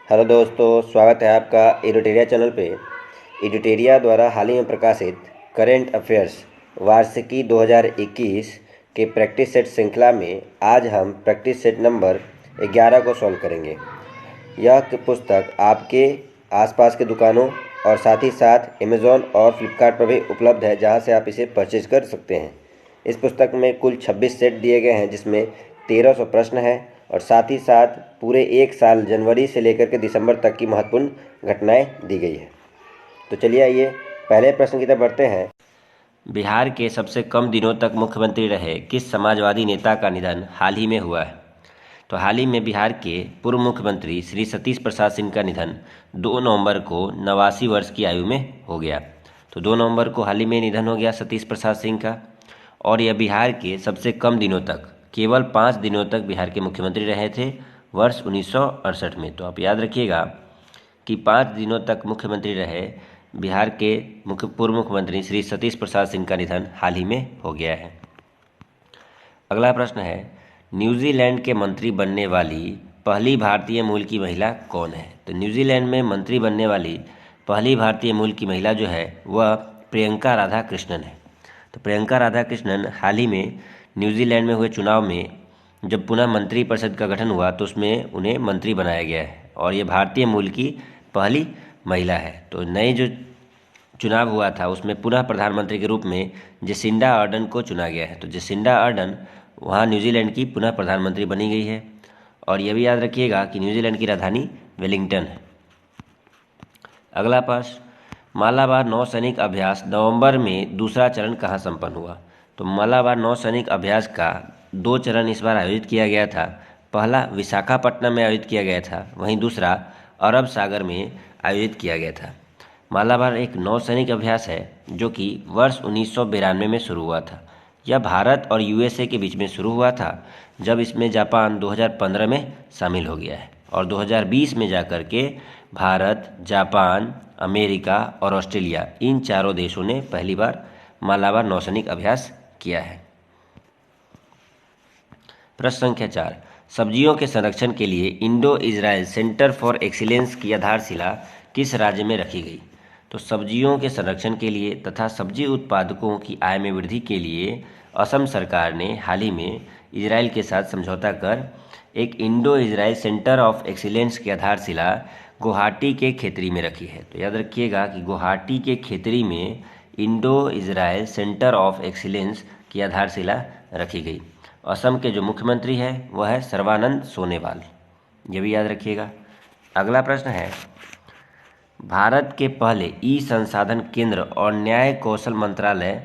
Hello दोस्तों, स्वागत है आपका एडुटेरिया चैनल पे। एडुटेरिया द्वारा हाल ही में प्रकाशित करेंट अफेयर्स वार्षिकी 2021 के प्रैक्टिस सेट श्रृंखला में आज हम प्रैक्टिस सेट नंबर 11 को सॉल्व करेंगे। यह पुस्तक आपके आसपास के दुकानों और साथ ही साथ अमेज़ॉन और फ्लिपकार्ट पर भी उपलब्ध है, जहां से आप इसे परचेज कर सकते हैं। इस पुस्तक में कुल 26 सेट दिए गए हैं, जिसमें 1300 प्रश्न हैं और साथ ही साथ पूरे एक साल जनवरी से लेकर के दिसंबर तक की महत्वपूर्ण घटनाएं दी गई है। तो चलिए आइए पहले प्रश्न की तरफ बढ़ते हैं। बिहार के सबसे कम दिनों तक मुख्यमंत्री रहे किस समाजवादी नेता का निधन हाल ही में हुआ है? तो हाल ही में बिहार के पूर्व मुख्यमंत्री श्री सतीश प्रसाद सिंह का निधन 2 नवंबर को 89 वर्ष की आयु में हो गया। तो 2 नवंबर को हाल ही में निधन हो गया सतीश प्रसाद सिंह का। और यह बिहार के सबसे कम दिनों तक, केवल 5 दिनों तक बिहार के मुख्यमंत्री रहे थे वर्ष 1968 में। तो आप याद रखिएगा कि 5 दिनों तक मुख्यमंत्री रहे बिहार के पूर्व मुख्यमंत्री श्री सतीश प्रसाद सिंह का निधन हाल ही में हो गया है। अगला प्रश्न है, न्यूजीलैंड के मंत्री बनने वाली पहली भारतीय मूल की महिला कौन है? तो न्यूजीलैंड में मंत्री बनने वाली पहली भारतीय मूल की महिला जो है वह प्रियंका राधा कृष्णन है। तो प्रियंका राधा कृष्णन हाल ही में न्यूजीलैंड में हुए चुनाव में जब पुनः मंत्री परिषद का गठन हुआ तो उसमें उन्हें मंत्री बनाया गया है और ये भारतीय मूल की पहली महिला है। तो नए जो चुनाव हुआ था उसमें पुनः प्रधानमंत्री के रूप में जेसिंडा अर्डन को चुना गया है। तो जेसिंडा अर्डन वहाँ न्यूजीलैंड की पुनः प्रधानमंत्री बनी गई है। और यह भी याद रखिएगा कि न्यूजीलैंड की राजधानी वेलिंगटन है। अगला प्रश्न, मालाबार नौसैनिक अभ्यास नवंबर में दूसरा चरण कहाँ संपन्न हुआ? तो मालाबार नौसैनिक अभ्यास का 2 चरण इस बार आयोजित किया गया था। पहला विशाखापट्टनम में आयोजित किया गया था, वहीं दूसरा अरब सागर में आयोजित किया गया था। मालाबार एक नौसैनिक अभ्यास है जो कि वर्ष 1992 में शुरू हुआ था। यह भारत और यूएसए के बीच में शुरू हुआ था, जब इसमें जापान 2015 में शामिल हो गया है और 2020 में जाकर के भारत, जापान, अमेरिका और ऑस्ट्रेलिया इन चारों देशों ने पहली बार मालाबार नौसैनिक अभ्यास किया है। प्रश्न संख्या 4, सब्जियों के संरक्षण के लिए Indo Israel centre for excellence की आधारशिला किस राज्य में रखी गई? तो सब्जियों के संरक्षण के लिए तथा सब्जी उत्पादकों की आय में वृद्धि के लिए असम सरकार ने हाल ही में इजराइल के साथ समझौता कर एक Indo Israel centre of excellence की आधारशिला गुवाहाटी के खेतरी में रखी है। तो याद रखिएगा कि गुवाहाटी के खेतरी में Indo Israel centre of excellence की आधारशिला रखी गई। असम के जो मुख्यमंत्री हैं वह है सर्बानंद सोनोवाल, ये भी याद रखिएगा। अगला प्रश्न है, भारत के पहले ई संसाधन केंद्र और न्याय कौशल मंत्रालय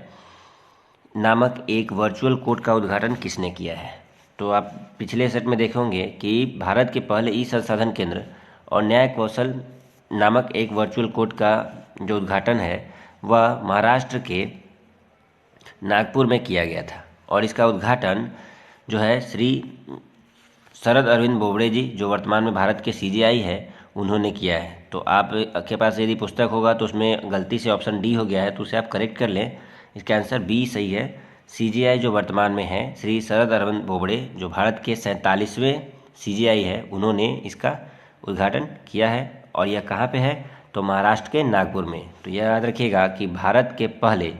नामक एक वर्चुअल कोर्ट का उद्घाटन किसने किया है? तो आप पिछले सेट में देखेंगे कि भारत के पहले ई संसाधन केंद्र और न्याय कौशल नामक एक वर्चुअल कोर्ट का जो उद्घाटन है वह महाराष्ट्र के नागपुर में किया गया था और इसका उद्घाटन जो है श्री शरद अरविंद बोबड़े जी, जो वर्तमान में भारत के सीजीआई है, उन्होंने किया है। तो आपके पास यदि पुस्तक होगा तो उसमें गलती से ऑप्शन डी हो गया है, तो उसे आप करेक्ट कर लें। इसका आंसर बी सही है। सीजीआई जो वर्तमान में है श्री शरद अरविंद बोबड़े, जो भारत के 47वें सीजीआई है, उन्होंने इसका उद्घाटन किया है। और यह कहाँ पे है? तो महाराष्ट्र के नागपुर में। तो यह याद रखिएगा कि भारत के पहले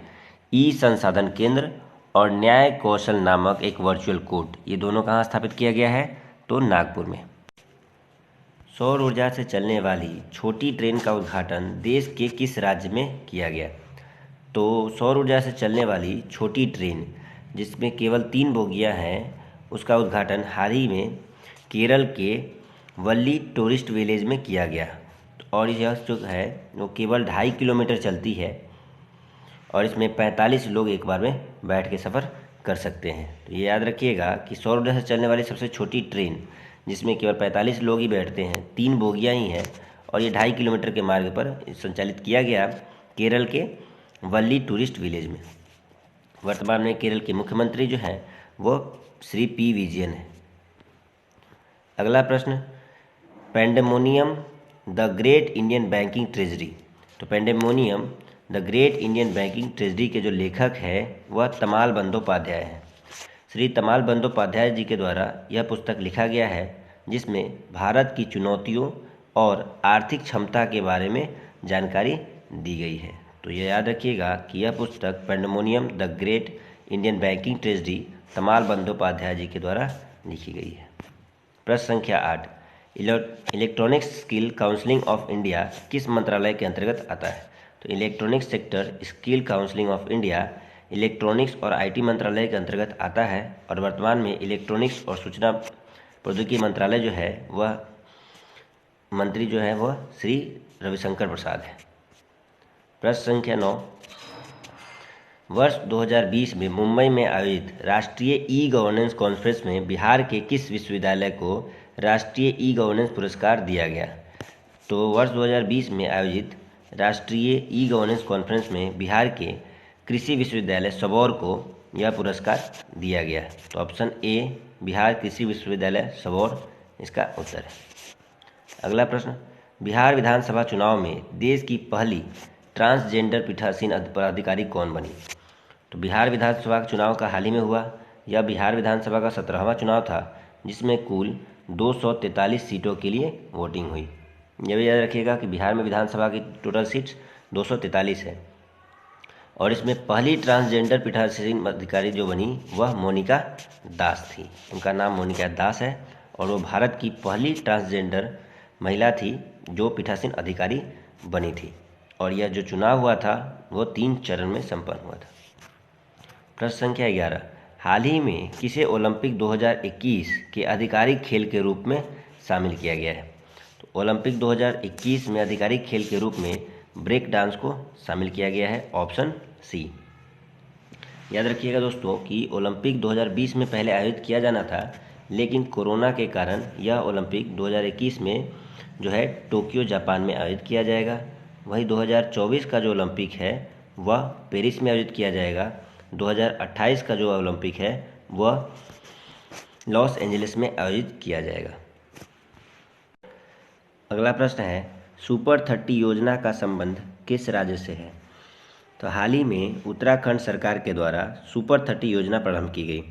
ई संसाधन केंद्र और न्याय कौशल नामक एक वर्चुअल कोर्ट, ये दोनों कहाँ स्थापित किया गया है? तो नागपुर में। सौर ऊर्जा से चलने वाली छोटी ट्रेन का उद्घाटन देश के किस राज्य में किया गया? तो सौर ऊर्जा से चलने वाली छोटी ट्रेन जिसमें केवल 3 बोगियां हैं, उसका उद्घाटन हाल ही में केरल के वल्ली टूरिस्ट विलेज में किया गया। और यह जो है वो केवल 2.5 किलोमीटर चलती है और इसमें 45 लोग एक बार में बैठ के सफ़र कर सकते हैं। तो ये याद रखिएगा कि सौर ऊर्जा से चलने वाली सबसे छोटी ट्रेन जिसमें केवल 45 लोग ही बैठते हैं, 3 बोगियां ही हैं और ये 2.5 किलोमीटर के मार्ग पर संचालित किया गया केरल के वल्ली टूरिस्ट विलेज में। वर्तमान में केरल के मुख्यमंत्री जो हैं वो श्री पी विजयन है। अगला प्रश्न, pandemonium the great Indian banking treasury. तो pandemonium the great Indian banking treasury के जो लेखक हैं वह तमाल बंदोपाध्याय हैं। श्री तमाल बंदोपाध्याय जी के द्वारा यह पुस्तक लिखा गया है, जिसमें भारत की चुनौतियों और आर्थिक क्षमता के बारे में जानकारी दी गई है। तो ये याद रखिएगा कि यह पुस्तक pandemonium the great Indian banking tragedy Tamal Bandopadhyay जी के द्वारा लिखी गई है। प्रश्न संख्या 8, electronics skill counselling of India किस मंत्रालय के अंतर्गत आता है? तो electronics sector skill counselling of India electronics और आईटी मंत्रालय के अंतर्गत आता है और वर्तमान में इलेक्ट्रॉनिक्स और सूचना प्रौद्योगिकी मंत्रालय जो है वह मंत्री जो है वह श्री रविशंकर प्रसाद है। प्रश्न संख्या 9, वर्ष 2020 में मुंबई में आयोजित राष्ट्रीय ई गवर्नेंस कॉन्फ्रेंस में बिहार के किस विश्वविद्यालय को राष्ट्रीय ई गवर्नेंस पुरस्कार दिया गया? तो वर्ष 2020 में आयोजित राष्ट्रीय ई गवर्नेंस कॉन्फ्रेंस में बिहार के कृषि विश्वविद्यालय सबौर को यह पुरस्कार दिया गया। तो ऑप्शन ए बिहार कृषि विश्वविद्यालय सबौर इसका उत्तर है। अगला प्रश्न, बिहार विधानसभा चुनाव में देश की पहली ट्रांसजेंडर पीठासीन पदाधिकारी कौन बनी? तो बिहार विधानसभा चुनाव का हाल ही में हुआ। यह बिहार विधानसभा का 17वां चुनाव था जिसमें कुल 243 सीटों के लिए वोटिंग हुई। यह भी याद रखिएगा कि बिहार में विधानसभा की टोटल सीट्स 243 है और इसमें पहली ट्रांसजेंडर पीठासीन अधिकारी जो बनी वह मोनिका दास थी। उनका नाम मोनिका दास है और वो भारत की पहली ट्रांसजेंडर महिला थी जो पीठासीन अधिकारी बनी थी और यह जो चुनाव हुआ था वो 3 चरण में संपन्न हुआ था। प्रश्न संख्या 11, हाल ही में किसे ओलंपिक 2021 के आधिकारिक खेल के रूप में शामिल किया गया है? तो ओलंपिक 2021 में आधिकारिक खेल के रूप में ब्रेक डांस को शामिल किया गया है, ऑप्शन सी। याद रखिएगा दोस्तों कि ओलंपिक 2020 में पहले आयोजित किया जाना था लेकिन कोरोना के कारण यह ओलंपिक 2021 में जो है टोक्यो जापान में आयोजित किया जाएगा। वही 2024 का जो ओलंपिक है वह पेरिस में आयोजित किया जाएगा। 2028 का जो ओलंपिक है वह लॉस एंजलिस में आयोजित किया जाएगा। अगला प्रश्न है, सुपर 30 योजना का संबंध किस राज्य से है? तो हाल ही में उत्तराखंड सरकार के द्वारा सुपर 30 योजना प्रारंभ की गई।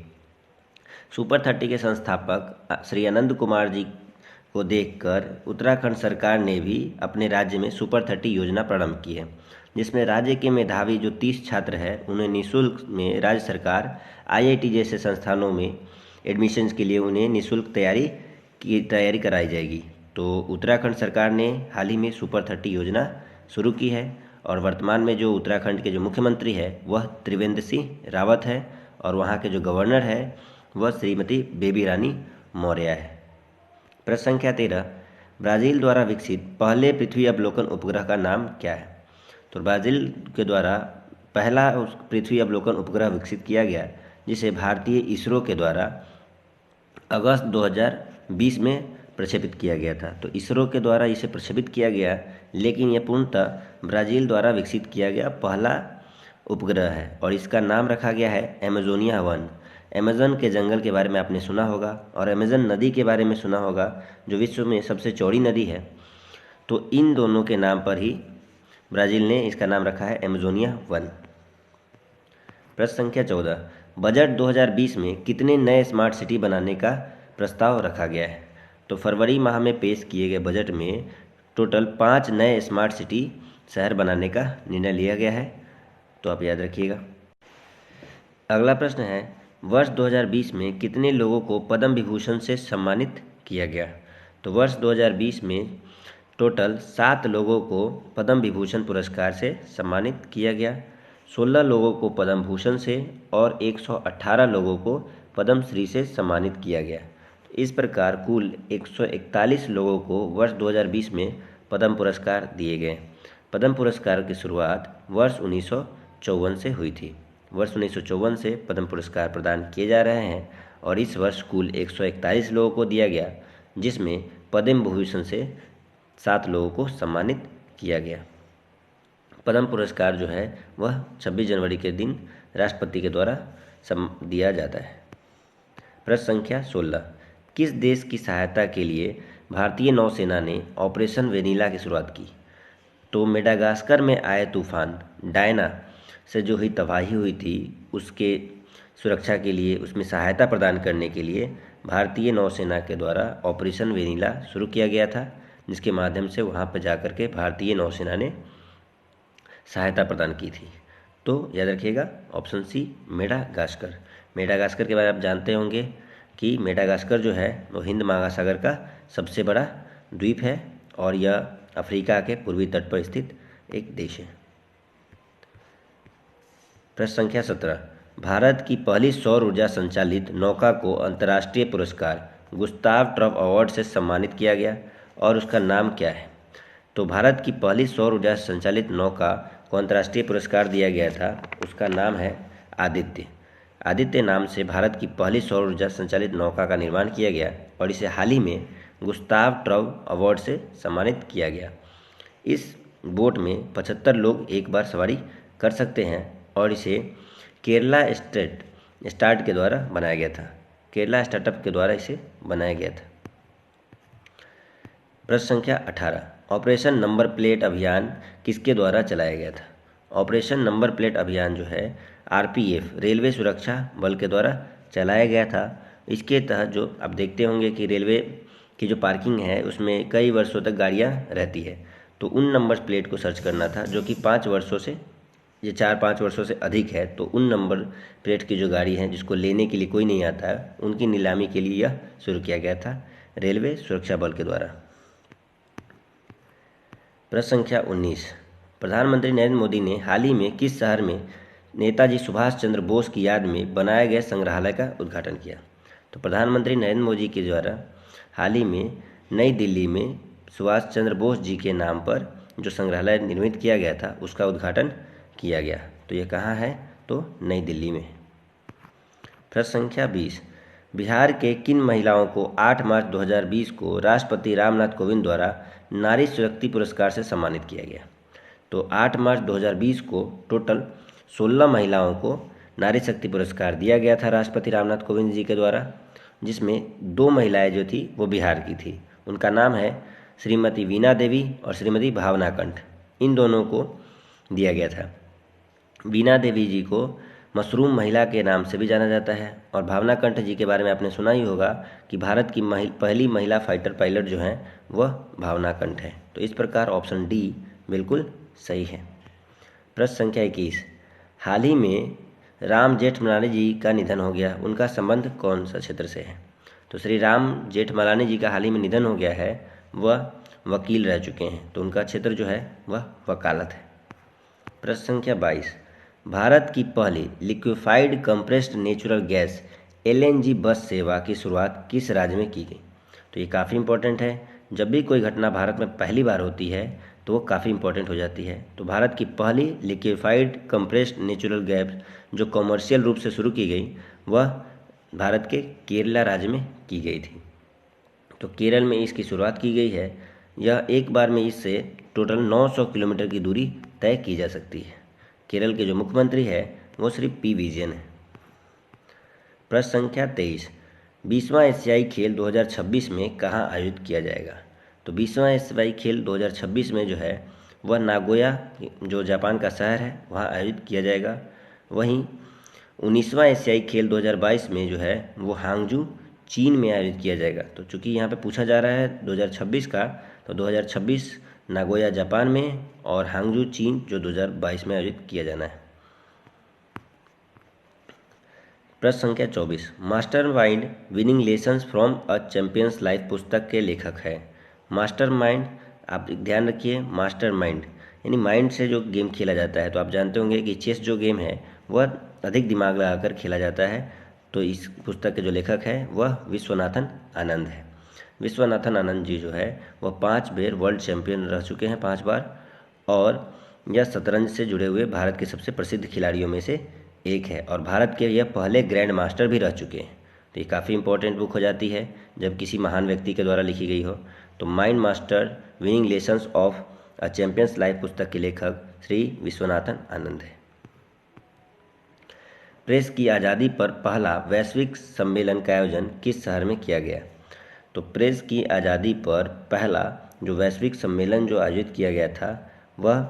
सुपर 30 के संस्थापक श्री आनंद कुमार जी को देखकर उत्तराखंड सरकार ने भी अपने राज्य में सुपर 30 योजना प्रारंभ की है जिसमें राज्य के मेधावी जो 30 छात्र हैं उन्हें निःशुल्क में राज्य सरकार आईआईटी जैसे संस्थानों में एडमिशन्स के लिए उन्हें निःशुल्क तैयारी कराई जाएगी। तो उत्तराखंड सरकार ने हाल ही में सुपर 30 योजना शुरू की है और वर्तमान में जो उत्तराखंड के जो मुख्यमंत्री है वह त्रिवेंद्र सिंह रावत है और वहाँ के जो गवर्नर है वह श्रीमती बेबी रानी मौर्य है। प्रश्न संख्या 13, ब्राज़ील द्वारा विकसित पहले पृथ्वी अवलोकन उपग्रह का नाम क्या है? तो ब्राज़ील के द्वारा पहला पृथ्वी अवलोकन उपग्रह विकसित किया गया जिसे भारतीय इसरो के द्वारा अगस्त 2020 में प्रक्षेपित किया गया था। तो इसरो के द्वारा इसे प्रक्षेपित किया गया लेकिन यह पूर्णतः ब्राज़ील द्वारा विकसित किया गया पहला उपग्रह है और इसका नाम रखा गया है एमेजोनिया 1। अमेज़न के जंगल के बारे में आपने सुना होगा और अमेज़न नदी के बारे में सुना होगा जो विश्व में सबसे चौड़ी नदी है। तो इन दोनों के नाम पर ही ब्राज़ील ने इसका नाम रखा है एमेजोनिया 1। प्रश्न संख्या 14, बजट 2020 में कितने नए स्मार्ट सिटी बनाने का प्रस्ताव रखा गया है? तो फरवरी माह में पेश किए गए बजट में टोटल 5 नए स्मार्ट सिटी शहर बनाने का निर्णय लिया गया है। तो आप याद रखिएगा। अगला प्रश्न है, वर्ष 2020 में कितने लोगों को पद्म विभूषण से सम्मानित किया गया? तो वर्ष 2020 में टोटल 7 लोगों को पद्म विभूषण पुरस्कार से सम्मानित किया गया। 16 लोगों को पद्म भूषण से और 118 लोगों को पद्म श्री से सम्मानित किया गया। इस प्रकार कुल 141 लोगों को वर्ष 2020 में पद्म पुरस्कार दिए गए। पद्म पुरस्कार की शुरुआत वर्ष 1954 से हुई थी। वर्ष 1954 से पद्म पुरस्कार प्रदान किए जा रहे हैं और इस वर्ष कुल 141 लोगों को दिया गया जिसमें पद्म विभूषण से 7 लोगों को सम्मानित किया गया। पद्म पुरस्कार जो है वह 26 जनवरी के दिन राष्ट्रपति के द्वारा दिया जाता है। प्रश्न संख्या 16, किस देश की सहायता के लिए भारतीय नौसेना ने ऑपरेशन वेनिला की शुरुआत की? तो मेडागास्कर में आए तूफान डायना से जो ही तबाही हुई थी उसके सुरक्षा के लिए उसमें सहायता प्रदान करने के लिए भारतीय नौसेना के द्वारा ऑपरेशन वेनिला शुरू किया गया था। जिसके माध्यम से वहाँ पर जा के भारतीय नौसेना ने सहायता प्रदान की थी। तो याद रखिएगा ऑप्शन सी मेडागास्कर। मेडागास्कर के बारे में आप जानते होंगे कि मेडागास्कर जो है वो हिंद महासागर का सबसे बड़ा द्वीप है और यह अफ्रीका के पूर्वी तट पर स्थित एक देश है। प्रश्न संख्या 17, भारत की पहली सौर ऊर्जा संचालित नौका को अंतर्राष्ट्रीय पुरस्कार गुस्ताव ट्रॉप अवार्ड से सम्मानित किया गया और उसका नाम क्या है? तो भारत की पहली सौर ऊर्जा संचालित नौका को अंतर्राष्ट्रीय पुरस्कार दिया गया था, उसका नाम है आदित्य। आदित्य नाम से भारत की पहली सौर ऊर्जा संचालित नौका का निर्माण किया गया और इसे हाल ही में गुस्ताव ट्रॉप अवार्ड से सम्मानित किया गया। इस बोट में 75 लोग एक बार सवारी कर सकते हैं और इसे केरला स्टार्ट के द्वारा बनाया गया था। केरला स्टार्टअप के द्वारा इसे बनाया गया था। प्रश्न संख्या 18, ऑपरेशन नंबर प्लेट अभियान किसके द्वारा चलाया गया था? ऑपरेशन नंबर प्लेट अभियान जो है आरपीएफ रेलवे सुरक्षा बल के द्वारा चलाया गया था। इसके तहत जो आप देखते होंगे कि रेलवे की जो पार्किंग है उसमें कई वर्षों तक गाड़ियां रहती है, तो उन नंबर प्लेट को सर्च करना था जो कि 5 वर्षों से, ये 4-5 वर्षों से अधिक है। तो उन नंबर प्लेट की जो गाड़ी हैं जिसको लेने के लिए कोई नहीं आता है, उनकी नीलामी के लिए यह शुरू किया गया था रेलवे सुरक्षा बल के द्वारा। प्रश्न संख्या 19, प्रधानमंत्री नरेंद्र मोदी ने हाल ही में किस शहर में नेताजी सुभाष चंद्र बोस की याद में बनाए गए संग्रहालय का उद्घाटन किया? तो प्रधानमंत्री नरेंद्र मोदी के द्वारा हाल ही में नई दिल्ली में सुभाष चंद्र बोस जी के नाम पर जो संग्रहालय निर्मित किया गया था उसका उद्घाटन किया गया। तो ये कहाँ है? तो नई दिल्ली में। प्रश्न संख्या 20, बिहार के किन महिलाओं को 8 मार्च 2020 को राष्ट्रपति रामनाथ कोविंद द्वारा नारी शक्ति पुरस्कार से सम्मानित किया गया? तो 8 मार्च 2020 को टोटल 16 महिलाओं को नारी शक्ति पुरस्कार दिया गया था राष्ट्रपति रामनाथ कोविंद जी के द्वारा, जिसमें 2 महिलाएं जो थी वो बिहार की थी। उनका नाम है श्रीमती वीणा देवी और श्रीमती भावना कंठ। इन दोनों को दिया गया था। वीणा देवी जी को मशरूम महिला के नाम से भी जाना जाता है और भावना कंठ जी के बारे में आपने सुना ही होगा कि भारत की पहली महिला फाइटर पायलट जो हैं वह भावना कंठ है। तो इस प्रकार ऑप्शन डी बिल्कुल सही है। प्रश्न संख्या 21, हाल ही में राम जेठमलानी जी का निधन हो गया, उनका संबंध कौन सा क्षेत्र से है? तो श्री राम जेठमलानी जी का हाल ही में निधन हो गया है, वह वकील रह चुके हैं, तो उनका क्षेत्र जो है वह वकालत है। प्रश्न संख्या 22, भारत की पहली liquefied compressed natural gas LNG बस सेवा की शुरुआत किस राज्य में की गई? तो ये काफ़ी इंपॉर्टेंट है। जब भी कोई घटना भारत में पहली बार होती है तो वो काफ़ी इंपॉर्टेंट हो जाती है। तो भारत की पहली लिक्विफाइड कंप्रेस्ड नेचुरल गैस जो कमर्शियल रूप से शुरू की गई वह भारत के केरला राज्य में की गई थी। तो केरल में इसकी शुरुआत की गई है। यह एक बार में इससे टोटल 900 किलोमीटर की दूरी तय की जा सकती है। केरल के जो मुख्यमंत्री है वो श्री पी विजयन है। प्रश्न संख्या 23, 20वां एशियाई खेल 2026 में कहाँ आयोजित किया जाएगा? तो 20वां एशियाई खेल 2026 में जो है वह नागोया जो जापान का शहर है वहाँ आयोजित किया जाएगा। वहीं 19वां एशियाई खेल 2022 में जो है वो हांगजू चीन में आयोजित किया जाएगा। तो चूँकि यहाँ पे पूछा जा रहा है 2026 का, तो 2026 नागोया जापान में और हांगजू चीन जो 2022 में आयोजित किया जाना है। प्रश्न संख्या 24, mastermind winning lessons from a champions life पुस्तक के लेखक है। मास्टरमाइंड, आप ध्यान रखिए, मास्टरमाइंड यानी माइंड से जो गेम खेला जाता है। तो आप जानते होंगे कि चेस जो गेम है वह अधिक दिमाग लगाकर खेला जाता है। तो इस पुस्तक के जो लेखक है वह विश्वनाथन आनंद है। विश्वनाथन आनंद जी जो है वह 5 बार वर्ल्ड चैंपियन रह चुके हैं, 5 बार, और यह शतरंज से जुड़े हुए भारत के सबसे प्रसिद्ध खिलाड़ियों में से एक है और भारत के यह पहले ग्रैंड मास्टर भी रह चुके हैं। तो ये काफ़ी इंपॉर्टेंट बुक हो जाती है जब किसी महान व्यक्ति के द्वारा लिखी गई हो। तो mind master winning lessons of a champions life पुस्तक के लेखक श्री विश्वनाथन आनंद है। प्रेस की आज़ादी पर पहला वैश्विक सम्मेलन का आयोजन किस शहर में किया गया? तो प्रेस की आज़ादी पर पहला जो वैश्विक सम्मेलन जो आयोजित किया गया था वह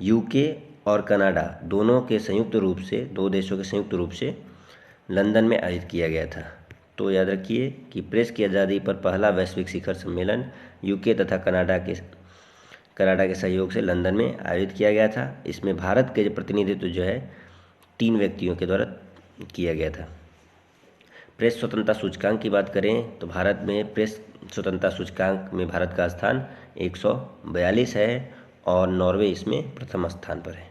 यूके और कनाडा दोनों के संयुक्त रूप से, 2 देशों के संयुक्त रूप से लंदन में आयोजित किया गया था। तो याद रखिए कि प्रेस की आज़ादी पर पहला वैश्विक शिखर सम्मेलन यूके तथा कनाडा के सहयोग से लंदन में आयोजित किया गया था। इसमें भारत के प्रतिनिधित्व जो है 3 व्यक्तियों के द्वारा किया गया था। प्रेस स्वतंत्रता सूचकांक की बात करें तो भारत में प्रेस स्वतंत्रता सूचकांक में भारत का स्थान 142 है और नॉर्वे इसमें प्रथम स्थान पर है।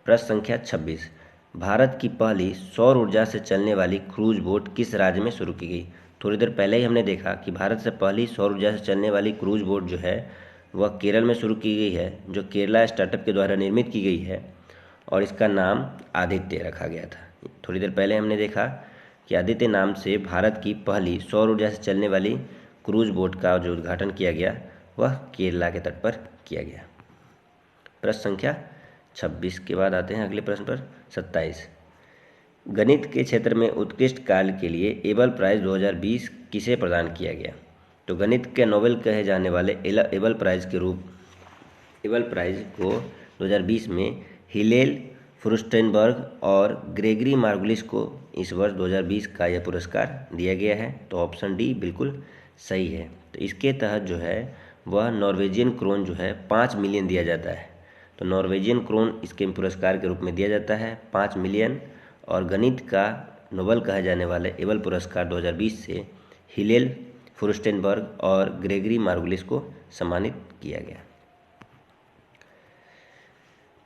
प्रश्न संख्या 26, भारत की पहली सौर ऊर्जा से चलने वाली क्रूज बोट किस राज्य में शुरू की गई? थोड़ी देर पहले ही हमने देखा कि भारत से पहली सौर ऊर्जा से चलने वाली क्रूज बोट जो है वह केरल में शुरू की गई है, जो केरला स्टार्टअप के द्वारा निर्मित की गई है और इसका नाम आदित्य रखा गया था। थोड़ी देर पहले हमने देखा कि आदित्य नाम से भारत की पहली सौर ऊर्जा से चलने वाली क्रूज बोट का जो उद्घाटन किया गया वह केरला के तट पर किया गया। प्रश्न संख्या 26 के बाद आते हैं अगले प्रश्न पर 27, गणित के क्षेत्र में उत्कृष्ट कार्य के लिए एबल प्राइज 2020 किसे प्रदान किया गया? तो गणित के नोबेल कहे जाने वाले एबल प्राइज को 2020 में हिलेल फ्रुस्टेनबर्ग और ग्रेगरी मार्गुलिस को इस वर्ष 2020 का यह पुरस्कार दिया गया है। तो ऑप्शन डी बिल्कुल सही है। तो इसके तहत जो है वह नॉर्वेजियन क्रोन जो है 5 मिलियन दिया जाता है। तो नॉर्वेजियन क्रोन इसके पुरस्कार के रूप में दिया जाता है 5 मिलियन, और गणित का नोबेल कहे जाने वाले एबल पुरस्कार 2020 से हिलेल फ्रुस्टेनबर्ग और ग्रेगरी मार्गुलिस को सम्मानित किया गया।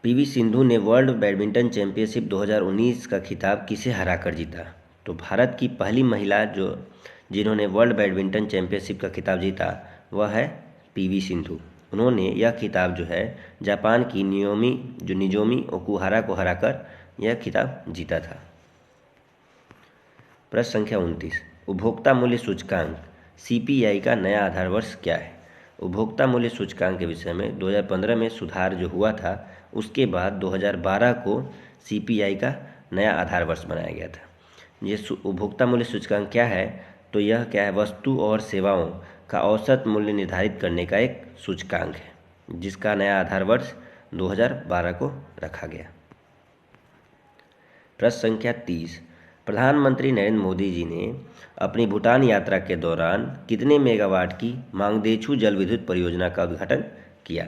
पीवी सिंधु ने वर्ल्ड बैडमिंटन चैंपियनशिप 2019 का खिताब किसे हराकर जीता? तो भारत की पहली महिला जिन्होंने वर्ल्ड बैडमिंटन चैंपियनशिप का खिताब जीता वह है पीवी सिंधु। उन्होंने यह खिताब जो है जापान की निजोमी ओकुहारा को हराकर यह खिताब जीता था। प्रश्न संख्या 29, उपभोक्ता मूल्य सूचकांक सीपीआई का नया आधार वर्ष क्या है? उपभोक्ता मूल्य सूचकांक के विषय में 2015 में सुधार जो हुआ था उसके बाद 2012 को सीपीआई का नया आधार वर्ष बनाया गया था। ये उपभोक्ता मूल्य सूचकांक क्या है? तो यह क्या है, वस्तु और सेवाओं का औसत मूल्य निर्धारित करने का एक सूचकांक है जिसका नया आधार वर्ष 2012 को रखा गया। प्रश्न संख्या 30, प्रधानमंत्री नरेंद्र मोदी जी ने अपनी भूटान यात्रा के दौरान कितने मेगावाट की मांगदेछू जल विद्युत परियोजना का उद्घाटन किया?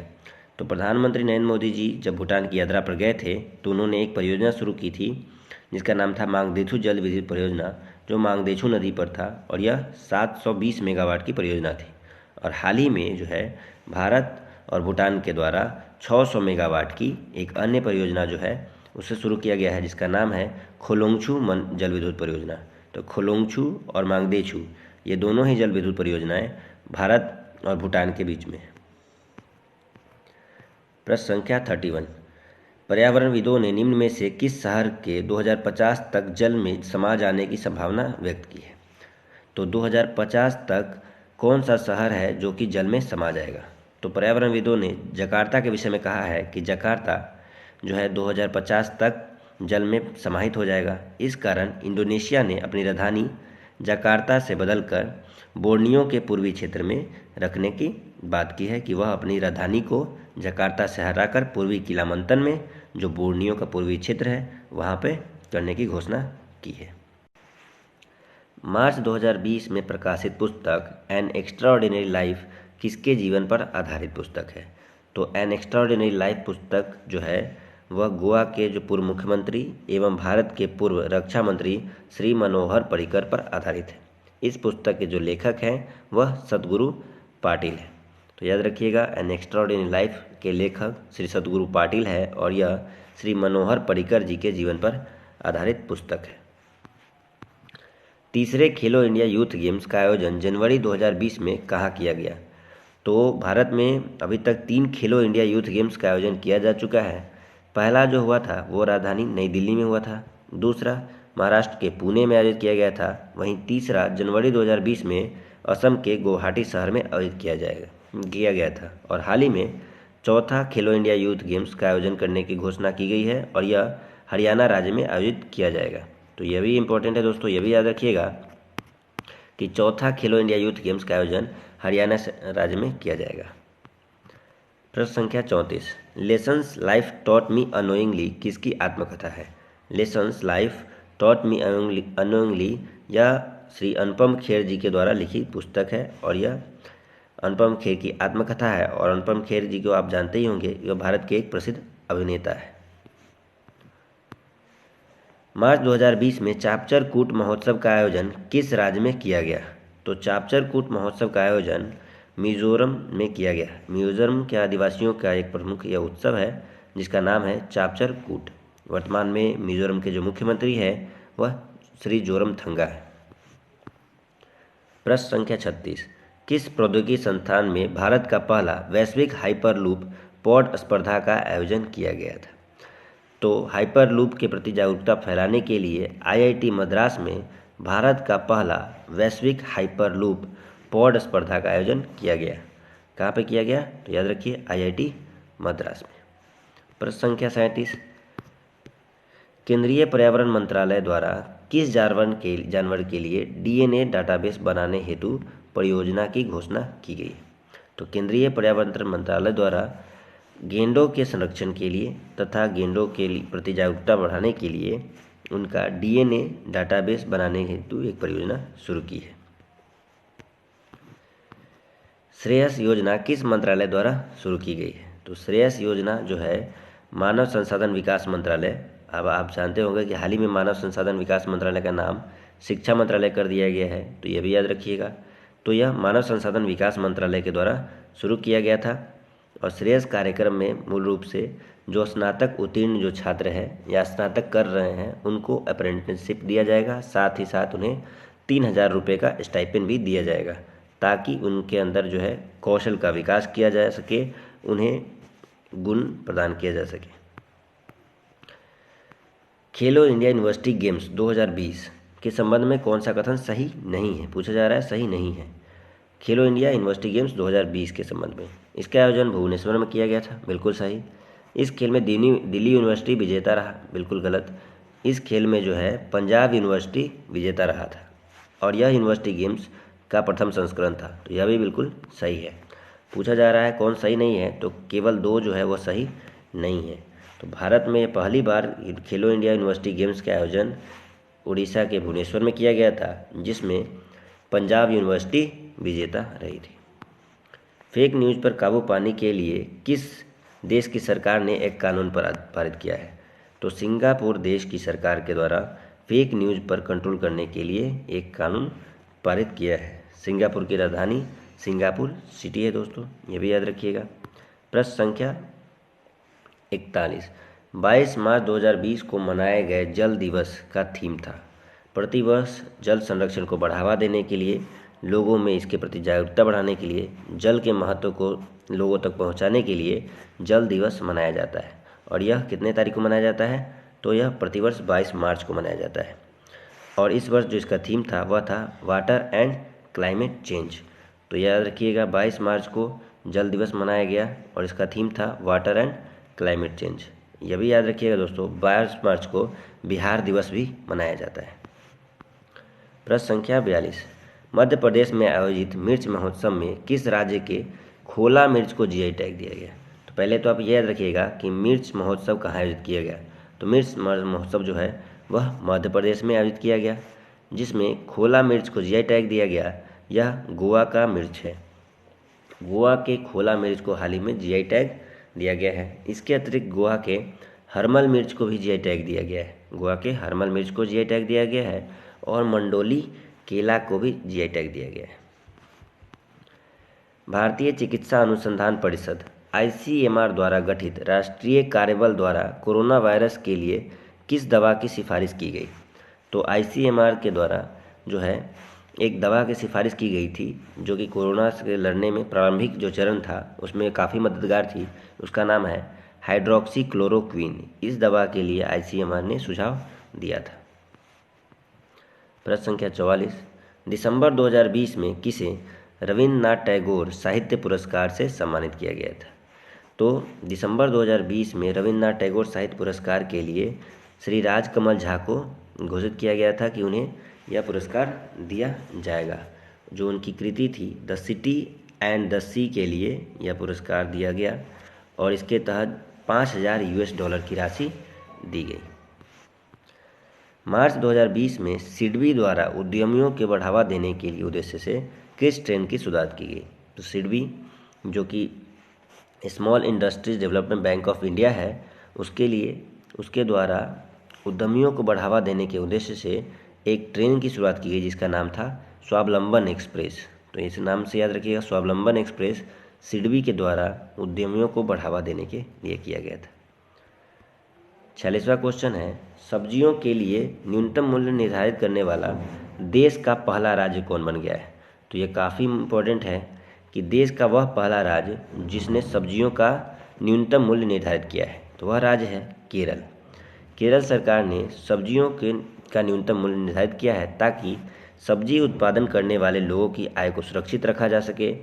तो प्रधानमंत्री नरेंद्र मोदी जी जब भूटान की यात्रा पर गए थे तो उन्होंने एक परियोजना शुरू की थी जिसका नाम था मांगदेछू जल विद्युत परियोजना, जो मांगदेछू नदी पर था, और यह 720 मेगावाट की परियोजना थी। और हाल ही में जो है भारत और भूटान के द्वारा 600 मेगावाट की एक अन्य परियोजना जो है उसे शुरू किया गया है जिसका नाम है खोलोंगछू जल विद्युत परियोजना। तो खोलोंगछू और मांगदेछू ये दोनों ही जल विद्युत परियोजनाएं भारत और भूटान के बीच में। प्रश्न संख्या 31, पर्यावरणविदों ने निम्न में से किस शहर के 2050 तक जल में समा जाने की संभावना व्यक्त की है? तो 2050 तक कौन सा शहर है जो कि जल में समा जाएगा? तो पर्यावरणविदों ने जकार्ता के विषय में कहा है कि जकार्ता जो है 2050 तक जल में समाहित हो जाएगा। इस कारण इंडोनेशिया ने अपनी राजधानी जकार्ता से बदलकर बोर्नियो के पूर्वी क्षेत्र में रखने की बात की है कि वह अपनी राजधानी को जकार्ता से हटाकर पूर्वी किलामंतन में जो बोर्नियो का पूर्वी क्षेत्र है वहाँ पे करने की घोषणा की है। मार्च 2020 में प्रकाशित पुस्तक एन एक्स्ट्राऑर्डिनरी लाइफ किसके जीवन पर आधारित पुस्तक है? तो एन एक्स्ट्राऑर्डिनरी लाइफ पुस्तक जो है वह गोवा के जो पूर्व मुख्यमंत्री एवं भारत के पूर्व रक्षा मंत्री श्री मनोहर पर्रिकर पर आधारित है। इस पुस्तक के जो लेखक हैं वह सतगुरु पाटिल है। तो याद रखिएगा, एन एक्स्ट्राऑर्डिनरी लाइफ के लेखक श्री सतगुरु पाटिल है और यह श्री मनोहर पर्रिकर जी के जीवन पर आधारित पुस्तक है। तीसरे खेलो इंडिया यूथ गेम्स का आयोजन जनवरी 2020 में कहाँ किया गया? तो भारत में अभी तक 3 खेलो इंडिया यूथ गेम्स का आयोजन किया जा चुका है। पहला जो हुआ था वो राजधानी नई दिल्ली में हुआ था, दूसरा महाराष्ट्र के पुणे में आयोजित किया गया था, वहीं तीसरा जनवरी 2020 में असम के गुवाहाटी शहर में आयोजित किया गया था। और हाल ही में चौथा खेलो इंडिया यूथ गेम्स का आयोजन करने की घोषणा की गई है और यह हरियाणा राज्य में आयोजित किया जाएगा। तो यह भी इम्पोर्टेंट है दोस्तों, यह भी याद रखिएगा कि चौथा खेलो इंडिया यूथ गेम्स का आयोजन हरियाणा राज्य में किया जाएगा। प्रश्न संख्या 34, lessons life taught me annoyingly किसकी आत्मकथा है? Lessons life taught me annoyingly यह श्री अनुपम खेर जी के द्वारा लिखी पुस्तक है और यह अनुपम खेर की आत्मकथा है। और अनुपम खेर जी को आप जानते ही होंगे, यह भारत के एक प्रसिद्ध अभिनेता है। मार्च 2020 में चापचर कूट महोत्सव का आयोजन किस राज्य में किया गया? तो चापचर कूट महोत्सव का आयोजन मिजोरम में किया गया। मिजोरम के आदिवासियों का एक प्रमुख यह उत्सव है जिसका नाम है चापचर कूट। वर्तमान में मिजोरम के जो मुख्यमंत्री है वह श्री जोरमथंगा है। प्रश्न संख्या 36, किस प्रौद्योगिकी संस्थान में भारत का पहला वैश्विक हाइपरलूप पॉड स्पर्धा का आयोजन किया गया था? तो हाइपरलूप के प्रति जागरूकता फैलाने के लिए आईआईटी मद्रास में भारत का पहला वैश्विक हाइपरलूप पॉड स्पर्धा का आयोजन किया गया। कहाँ पे किया गया? तो याद रखिए आईआईटी मद्रास में। प्रश्न संख्या 37, केंद्रीय पर्यावरण मंत्रालय द्वारा किस जानवर के लिए डीएनए डाटाबेस बनाने हेतु परियोजना की घोषणा की गई? तो केंद्रीय पर्यावरण मंत्रालय द्वारा गेंडों के संरक्षण के लिए तथा गेंडों के प्रति जागरूकता बढ़ाने के लिए उनका डीएनए डाटाबेस बनाने हेतु एक परियोजना शुरू की है। श्रेयस योजना किस मंत्रालय द्वारा शुरू की गई है? तो श्रेयस योजना जो है मानव संसाधन विकास मंत्रालय, अब आप जानते होंगे कि हाल ही में मानव संसाधन विकास मंत्रालय का नाम शिक्षा मंत्रालय कर दिया गया है, तो यह भी याद रखिएगा। तो यह मानव संसाधन विकास मंत्रालय के द्वारा शुरू किया गया था। और श्रेयस कार्यक्रम में मूल रूप से जो स्नातक उत्तीर्ण जो छात्र हैं या स्नातक कर रहे हैं उनको अप्रेंटिसशिप दिया जाएगा, साथ ही साथ उन्हें 3,000 रुपये का स्टाइपेंड भी दिया जाएगा ताकि उनके अंदर जो है कौशल का विकास किया जा सके, उन्हें गुण प्रदान किया जा सके। खेलो इंडिया यूनिवर्सिटी गेम्स 2020 के संबंध में कौन सा कथन सही नहीं है? पूछा जा रहा है, सही नहीं है। खेलो इंडिया यूनिवर्सिटी गेम्स 2020 के संबंध में इसका आयोजन भुवनेश्वर में किया गया था, बिल्कुल सही। इस खेल में दिल्ली यूनिवर्सिटी विजेता रहा, बिल्कुल गलत। इस खेल में जो है पंजाब यूनिवर्सिटी विजेता रहा था और यह यूनिवर्सिटी गेम्स का प्रथम संस्करण था, तो यह भी बिल्कुल सही है। पूछा जा रहा है कौन सही नहीं है, तो केवल 2 जो है वह सही नहीं है। तो भारत में पहली बार खेलो इंडिया यूनिवर्सिटी गेम्स का आयोजन उड़ीसा के भुवनेश्वर में किया गया था जिसमें पंजाब यूनिवर्सिटी विजेता रही थी। फेक न्यूज़ पर काबू पाने के लिए किस देश की सरकार ने एक कानून पारित किया है? तो सिंगापुर देश की सरकार के द्वारा फेक न्यूज़ पर कंट्रोल करने के लिए एक कानून पारित किया है। सिंगापुर की राजधानी सिंगापुर सिटी है दोस्तों, ये भी याद रखिएगा। प्रश्न संख्या 41, 22 मार्च 2020 को मनाए गए जल दिवस का थीम था। प्रतिवर्ष जल संरक्षण को बढ़ावा देने के लिए, लोगों में इसके प्रति जागरूकता बढ़ाने के लिए, जल के महत्व को लोगों तक पहुंचाने के लिए जल दिवस मनाया जाता है। और यह कितने तारीख को मनाया जाता है? तो यह प्रतिवर्ष 22 मार्च को मनाया जाता है। और इस वर्ष जो इसका थीम था वह था वाटर एंड क्लाइमेट चेंज। तो याद रखिएगा 22 मार्च को जल दिवस मनाया गया और इसका थीम था वाटर एंड क्लाइमेट चेंज। यह भी याद रखिएगा दोस्तों 22 मार्च को बिहार दिवस भी मनाया जाता है। प्रश्न संख्या 42, मध्य प्रदेश में आयोजित मिर्च महोत्सव में किस राज्य के खोला मिर्च को जीआई टैग दिया गया? तो पहले तो आप ये याद रखिएगा कि मिर्च महोत्सव कहाँ आयोजित किया गया। तो मिर्च महोत्सव जो है वह मध्य प्रदेश में आयोजित किया गया जिसमें खोला मिर्च को जीआई टैग दिया गया। यह गोवा का मिर्च है। गोवा के खोला मिर्च को हाल ही में जीआई टैग दिया गया है। इसके अतिरिक्त गोवा के हरमल मिर्च को भी जीआई टैग दिया गया है। गोवा के हरमल मिर्च को जीआई टैग दिया गया है और मंडोली केला को भी जीआई टैग दिया गया है। भारतीय चिकित्सा अनुसंधान परिषद आईसीएमआर द्वारा गठित राष्ट्रीय कार्यबल द्वारा कोरोना वायरस के लिए किस दवा की सिफारिश की गई? तो आईसीएमआर के द्वारा जो है एक दवा की सिफारिश की गई थी जो कि कोरोना से लड़ने में प्रारंभिक जो चरण था उसमें काफ़ी मददगार थी। उसका नाम है हाइड्रोक्सी क्लोरोक्वीन। इस दवा के लिए आईसीएमआर ने सुझाव दिया था। प्रश्न संख्या 44, दिसंबर 2020 में किसे रविन्द्रनाथ टैगोर साहित्य पुरस्कार से सम्मानित किया गया था? तो दिसंबर 2020 में रविन्द्रनाथ टैगोर साहित्य पुरस्कार के लिए श्री राजकमल झा को घोषित किया गया था कि उन्हें यह पुरस्कार दिया जाएगा। जो उनकी कृति थी द सिटी एंड द सी के लिए यह पुरस्कार दिया गया और इसके तहत $5,000 की राशि दी गई। मार्च 2020 में सिडबी द्वारा उद्यमियों के बढ़ावा देने के लिए उद्देश्य से किस ट्रेन की शुरुआत की गई? तो सिडबी जो कि small industries development bank of India है, उसके द्वारा उद्यमियों को बढ़ावा देने के उद्देश्य से एक ट्रेन की शुरुआत की गई जिसका नाम था स्वावलंबन एक्सप्रेस। तो इस नाम से याद रखिएगा, स्वावलंबन एक्सप्रेस सिडबी के द्वारा उद्यमियों को बढ़ावा देने के लिए किया गया था। 46वां क्वेश्चन है, सब्जियों के लिए न्यूनतम मूल्य निर्धारित करने वाला देश का पहला राज्य कौन बन गया है? तो ये काफ़ी इम्पोर्टेंट है कि देश का वह पहला राज्य जिसने सब्जियों का न्यूनतम मूल्य निर्धारित किया है, तो वह राज्य है केरल। केरल सरकार ने सब्जियों का न्यूनतम मूल्य निर्धारित किया है ताकि सब्जी उत्पादन करने वाले लोगों की आय को सुरक्षित रखा जा सके,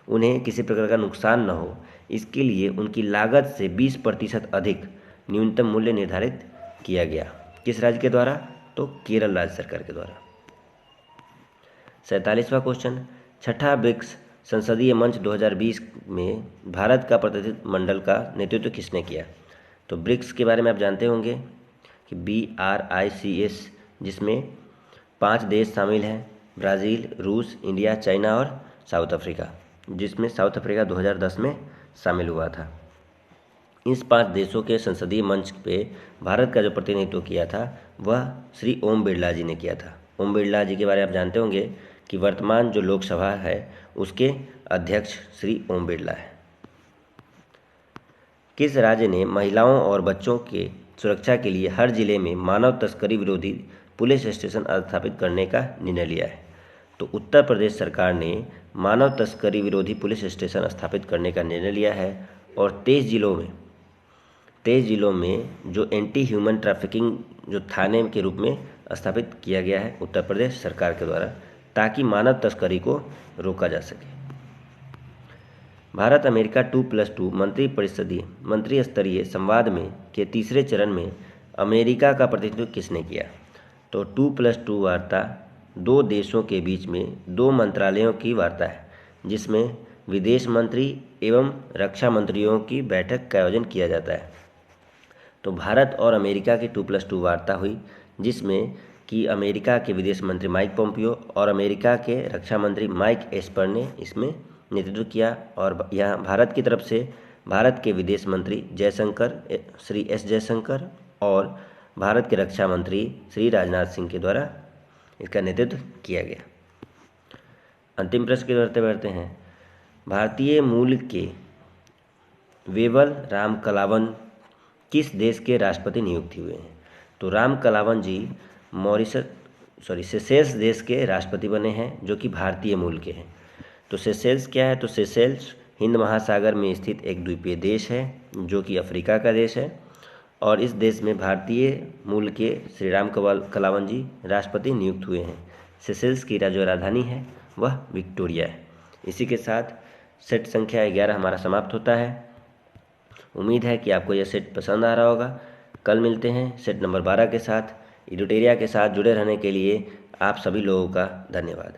उन्हें किसी प्रकार का नुकसान न हो। इसके लिए उनकी लागत से 20% अधिक न्यूनतम मूल्य निर्धारित किया गया। किस राज्य के द्वारा? तो केरल राज्य सरकार के द्वारा। 47वां क्वेश्चन, छठा ब्रिक्स संसदीय मंच 2020 में भारत का प्रतिनिधिमंडल का नेतृत्व किसने किया? तो ब्रिक्स के बारे में आप जानते होंगे कि BRICS, जिसमें 5 देश शामिल हैं, ब्राज़ील, रूस, इंडिया, चाइना और साउथ अफ्रीका, जिसमें साउथ अफ्रीका 2010 में शामिल हुआ था। इस 5 देशों के संसदीय मंच पे भारत का जो प्रतिनिधित्व किया था वह श्री ओम बिरला जी ने किया था। ओम बिरला जी के बारे में आप जानते होंगे कि वर्तमान जो लोकसभा है उसके अध्यक्ष श्री ओम बिरला है। किस राज्य ने महिलाओं और बच्चों के सुरक्षा के लिए हर जिले में मानव तस्करी विरोधी पुलिस स्टेशन स्थापित करने का निर्णय लिया है? तो उत्तर प्रदेश सरकार ने मानव तस्करी विरोधी पुलिस स्टेशन स्थापित करने का निर्णय लिया है और 23 जिलों में जो एंटी ह्यूमन ट्रैफिकिंग जो थाने के रूप में स्थापित किया गया है उत्तर प्रदेश सरकार के द्वारा, ताकि मानव तस्करी को रोका जा सके। भारत अमेरिका 2+2 मंत्री स्तरीय संवाद में के तीसरे चरण में अमेरिका का प्रतिनिधित्व किसने किया? तो 2+2 वार्ता 2 देशों के बीच में 2 मंत्रालयों की वार्ता है, जिसमें विदेश मंत्री एवं रक्षा मंत्रियों की बैठक का आयोजन किया जाता है। तो भारत और अमेरिका की 2+2 वार्ता हुई, जिसमें कि अमेरिका के विदेश मंत्री माइक पोम्पियो और अमेरिका के रक्षा मंत्री माइक एस्पर ने इसमें नेतृत्व किया। और यहाँ भारत की तरफ से भारत के विदेश मंत्री श्री एस जयशंकर और भारत के रक्षा मंत्री श्री राजनाथ सिंह के द्वारा इसका नेतृत्व किया गया। अंतिम प्रश्न की तरफ बढ़ते हैं। भारतीय मूल के वेवल राम कलावन किस देश के राष्ट्रपति नियुक्त हुए हैं? तो राम कलावन जी सेशेल्स देश के राष्ट्रपति बने हैं, जो कि भारतीय मूल के हैं। तो सेशेल्स क्या है? तो सेशेल्स हिंद महासागर में स्थित एक द्वीपीय देश है जो कि अफ्रीका का देश है, और इस देश में भारतीय मूल के श्री राम कलावन जी राष्ट्रपति नियुक्त हुए हैं। सेशेल्स की जो राजधानी है वह विक्टोरिया है। इसी के साथ सेट संख्या 11 हमारा समाप्त होता है। उम्मीद है कि आपको यह सेट पसंद आ रहा होगा। कल मिलते हैं सेट नंबर 12 के साथ। एडुटेरिया के साथ जुड़े रहने के लिए आप सभी लोगों का धन्यवाद।